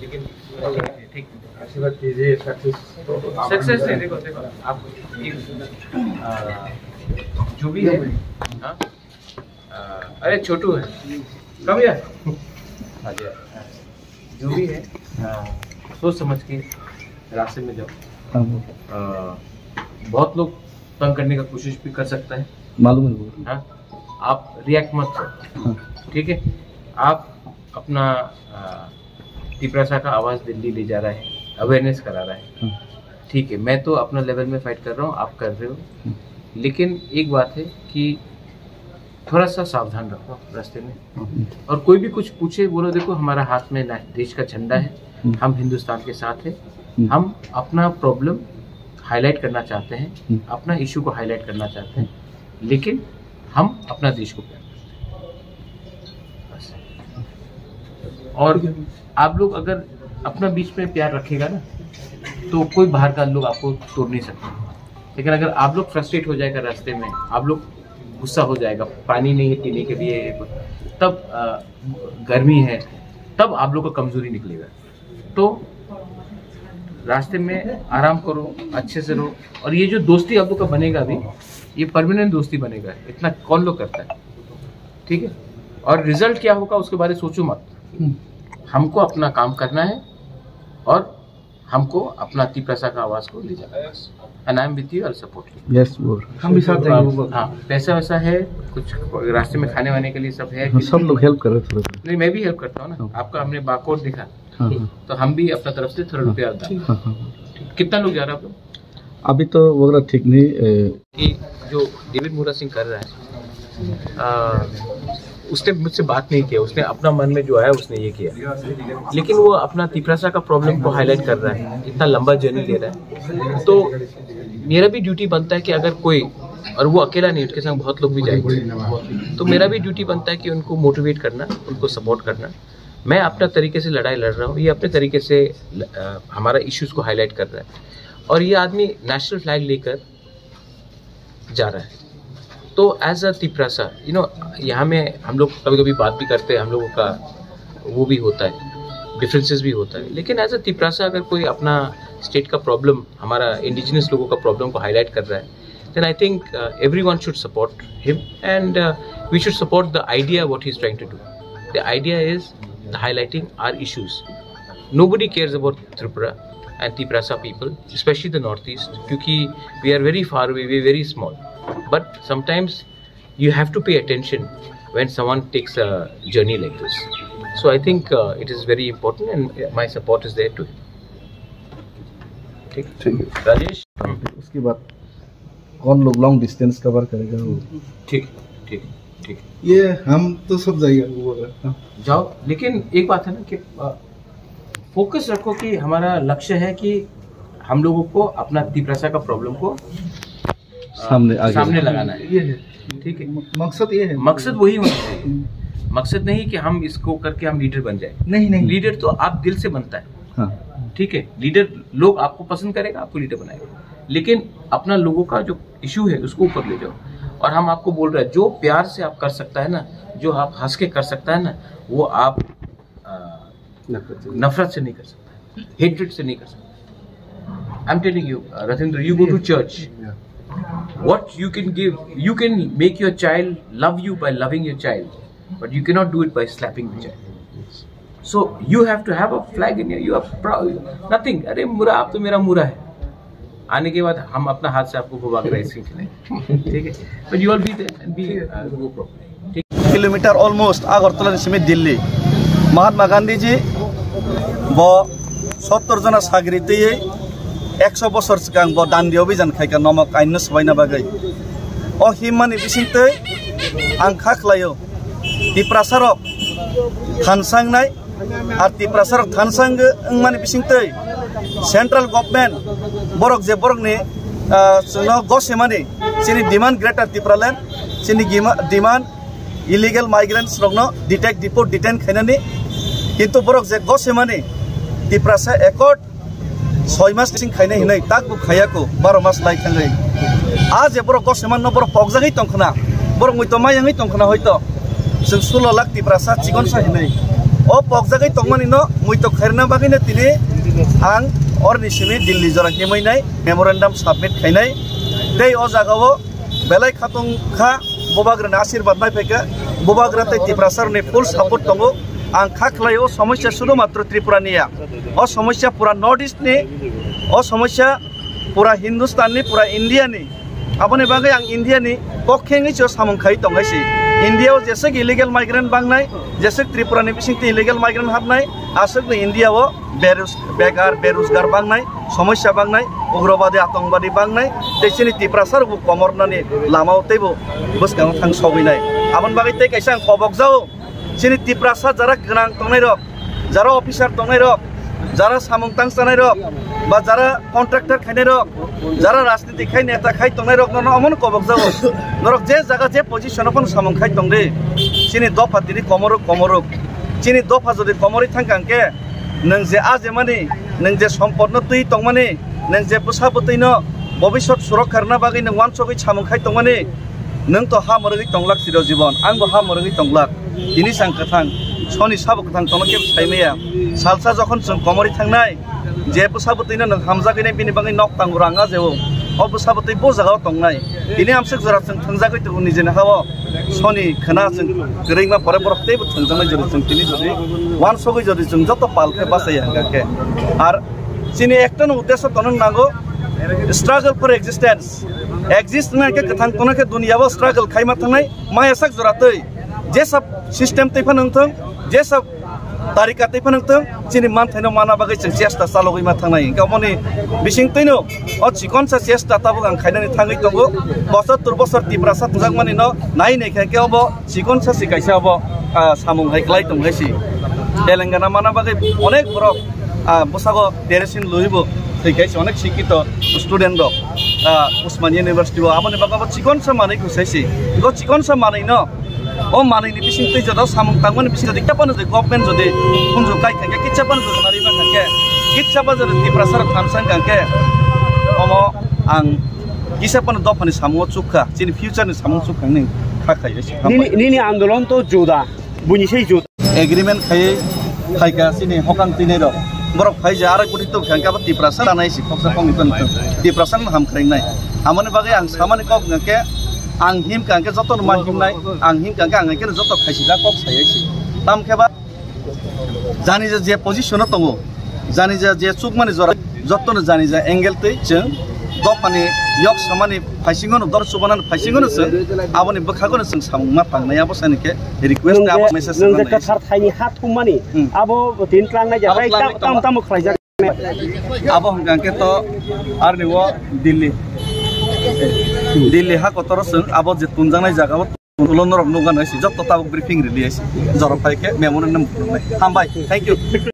लेकिन ठीक आशीर्वाद कीजिए सक्सेस नहीं। देखो आप जो भी है, हाँ अरे छोटू है कम यार, जो भी है सोच समझ के रास्ते में जाओ। बहुत लोग तंग करने का कोशिश भी कर सकता है, मालूम है। हाँ आप रिएक्ट मत करो, ठीक है। आप अपना तिपरासा का आवाज़ दिल्ली ले जा रहा है, अवेयरनेस करा रहा है, ठीक है। मैं तो अपना लेवल में फाइट कर रहा हूँ, आप कर रहे हो, लेकिन एक बात है कि थोड़ा सा सावधान रखो रास्ते में। और कोई भी कुछ पूछे बोलो देखो हमारा हाथ में देश का झंडा है, हम हिंदुस्तान के साथ है, हम अपना प्रॉब्लम हाईलाइट करना चाहते हैं, अपना इशू को हाईलाइट करना चाहते हैं, लेकिन हम अपना देश को प्यार करते हैं। और आप लोग अगर अपना बीच में प्यार रखेगा ना तो कोई बाहर का लोग आपको तोड़ नहीं सकते। लेकिन अगर आप लोग फ्रस्ट्रेट हो जाएगा रास्ते में, आप लोग गुस्सा हो जाएगा, पानी नहीं है पीने के लिए, तब गर्मी है, तब आप लोग का कमजोरी निकलेगा। तो रास्ते में आराम करो, अच्छे से रहो। और ये जो दोस्ती आप लोग का बनेगा अभी, ये परमानेंट दोस्ती बनेगा, इतना कौन लोग करता है, ठीक है। और रिजल्ट क्या होगा उसके बारे में सोचो मत, हमको अपना काम करना है और हमको अपना तिपरासा का आवाज को ले जाना है। And I am with you, I support you. Yes वो हम भी साथ जाएंगे। हाँ पैसा वैसा है, कुछ रास्ते में खाने वाने के लिए सब है, सब लोग हेल्प कर रहे थे। नहीं मैं भी हेल्प करता हूँ ना, आपका हमने बारकोड दिखा, तो हम भी अपना तरफ से थोड़ा रुपया डाल। कितना लोग जा रहे हैं आप लोग? अभी तो वगैरह ठीक नहीं कि जो डेविड मुरा सिंह कर रहा है, उसने मुझसे बात नहीं किया, उसने अपना मन में जो आया उसने ये किया, लेकिन वो अपना तिपरासा का प्रॉब्लम को हाईलाइट कर रहा है, इतना लंबा जर्नी ले रहा है। तो मेरा भी ड्यूटी बनता है कि अगर कोई, और वो अकेला नहीं, उसके संग बहुत लोग भी जाएंगे, तो मेरा भी ड्यूटी बनता है कि उनको मोटिवेट करना, उनको सपोर्ट करना। मैं अपना तरीके से लड़ाई लड़ रहा हूँ, ये अपने तरीके से हमारा इश्यूज को हाईलाइट कर रहा है। और ये आदमी नेशनल फ्लैग लेकर जा रहा है। तो एज अ तिपरासा यहाँ में हम लोग कभी कभी बात भी करते हैं, हम लोगों का वो भी होता है, डिफरेंसेस भी होता है, लेकिन एज अ तिपरासा अगर कोई अपना स्टेट का प्रॉब्लम, हमारा इंडिजिनस लोगों का प्रॉब्लम को हाईलाइट कर रहा है, then I think everyone should support him and we should support the idea what he is trying to do. The idea is highlighting our issues. Nobody cares about Tripura and Tiprasa people, especially the Northeast, because we are very far away, we are very small. But sometimes you have to pay attention when someone takes a journey like this. So I think it is very important and my support is there too. ठीक है राजेश, उसके बाद कौन लोग long distance cover करेगा वो? ठीक ठीक ठीक, ये हम तो सब जाएगा वो जाओ। लेकिन एक बात है ना कि फोकस रखो कि हमारा लक्ष्य है कि हम लोगों को अपना तिपरासा का प्रॉब्लम को सामने लगाना है, ये है, ठीक है। मकसद ये है, मकसद वही होना चाहिए। मकसद नहीं कि हम इसको करके हम लीडर बन जाए, नहीं नहीं, लीडर तो आप दिल से बनता है, ठीक है। लीडर लोग आपको पसंद करेगा, आपको लीडर बनाएगा, लेकिन अपना लोगों का जो इशू है उसको ऊपर ले जाओ। और हम आपको बोल रहे हैं, जो प्यार से आप कर सकता है ना, जो आप हंस के कर सकता है ना, वो आप नफरत से नहीं कर सकता, हेट्रेड से नहीं कर सकता। I am telling you Rathindra, you go to church, what you can give, you can make your child love you by loving your child, but you can not do it by slapping the child. So you have to have a flag in you are proud, nothing, अरे मुरा, आप तो मेरा मुरा है। आने के बाद हम अपना हाथ से आपको घुमा कर आइसक्रीम खिलाएंगे, ठीक है। But you all be there and be go properly. Kilometre almost Agartala समेत दिल्ली। महात्मा गांधी जी वो 70 जना साग्रिते 100 बोसोर सिगां वो दान्दियाव बिजान खायका नमक आइनो सबायना बागै ओ हिमानि बिसिंतै आं खाख्लायो तिपरासारक थानसांनाय आर तिपरासारक थानसांगो मानि बिसिंतै central government borok je borok ni no gosemani sini demand greater Tipraland sini demand illegal migrants rok no detect deport detain khainani kintu borok je gosemani Tiprasa accord 6 mas sing khainai hinai tak bu khayako 12 mas lai khangai a je borok goseman no borok pokjangai tongkhana borok muito mayangai tongkhana hoito जों 16 lakh Tiprasa chicken सा hinai o pokjagai tongmani no mui to khairna bagine tini ang orni simi Delhi jora himai memorandum submit khainai dei o jagao belai khatung kha bobagrana ashirwad nai phaika bobagrate Tiprasar ni full support tongo ang khaklai o সমস্যা শুধু মাত্র ত্রিপুরা নিয়া ও সমস্যা পুরা north east নি ও সমস্যা পুরা Hindustan ni পুরা India ni aboni bagai ang India ni pokhengi cho samung khai tongaisi India o jese illegal migrant bangnai jese Tripura ni bisingti illegal migrant habnai asuk ni India o beruzgar bangnai সমস্যা bangnai ugrobadi atongbadi bangnai tesini Tiprasar bu komornani lamao tebo buskang thang sobinai abon bagai te kaisa khobok jao sini Tiprasar jara gnang tongnai rok jara officer tongnai rok jara samung tang sanai rok বা যারা contractor খাইনে rock যারা রাজনীতি খাই নেতা খাই তংনাই rock ন অমন কবক যাবো নরক যে জায়গা যে পজিশন ফোন সামং খাই তং রে চিনি দফা তিনি কমরক চিনি দফা যদি কমরি থাঙ্কাঙ্কে নং যে আজে মানে নং যে সম্পদ তুই তং মানে নং যে বুসাবতৈ ন ভবিষ্যৎ সুরক্ষার না বাগৈ নং ওয়ান চগৈ সামং খাই তং মানে নং তো হা মরগৈ তংলাক চির জীবন আংবো হা মরগৈ তংলাক তিনি সাং কথাং সনি সাব কথাং তনকে সাইমেয়া সালসা যখন जों কমরি থাংনাই যে বুসাবতৈनो नों हामजागैनाय बिनि बागै नक तांगुराङा जेव अ बुसाबतै बजागाव तंनाय बिनि आमसे जरा जों थंजागै तो निजेनो हाव सनि खोना जों गरैमा परे बरखते थंजानाय जरि जों तिनि जरि वान सगै जरि जों जत पालखे बासाय हांगाके आर सिनि एकटन उद्देश्य तन नांगो स्ट्रगल फॉर एक्जिस्ट में के कथां तनके दुनियाव स्ट्रगल खाइमा थांनाय मायासाक जरातै जे सब सिस्टम तैफा नंथों जे सब तारिका तैफा नंथों चिनि मानथायनो माना बागै जों चेष्टा सालगैमा थांनाय गावमनि बिसिंतैनो अ चिकनसा चेष्टा ताबो आं खायनानै थाङै दंगो 72 बोसोर Tiprasar थजागमानि न नाय नेखाके अब चिकनसा सिकायसा अब सामुं हायक्लाय दंगायसि तेलेंगाना माना बागै अनेक बरक बसागो देरसिन लुइबो थैखायसि अनेक शिक्षित स्टुडेन्ट रक उस्मानिया इउनिभार्सिटी आबनि बागाबो चिकनसा मानै खुसायसि गो चिकनसा मानै न o manini bising tei jada samung tangmani bising jodi kapano jodi government jodi kunju kai thangke kitchapano jodi nari ba thangke kitchapa jodi Tiprasar thamsang kangke omo ang kisapano dofani samungo chukha chini future ni samung chukhang ni khakai esi nini andolon to juda buni sei juda agreement khai khaika chini hokang tinai ro borok khai ja ara gudi to khangka ba Tiprasar anai si khoksa khong ton Tiprasar ham khrengnai amani bagai ang samani kok ngake ang him kangke joto man himnai ang him kangke ang ke joto khaisida kok sayaisi tam kheba jani je position tongo jani je chukmani jora joto no jani ja angle tei जों dopani yok samani phaisingono dor subanan phaisingono जों aboni bokhagono जों samungma tangnai abo sanike request abo message nang je kathar thaini hathumani abo tin tlangnai ja rai tam tam khlaija abo hangke to arniwo Delhi ha kotor जों abo je tunjangnai jaga tulonor nugan aisi jotto tabuk briefing release jora phaike memorandum hambai thank you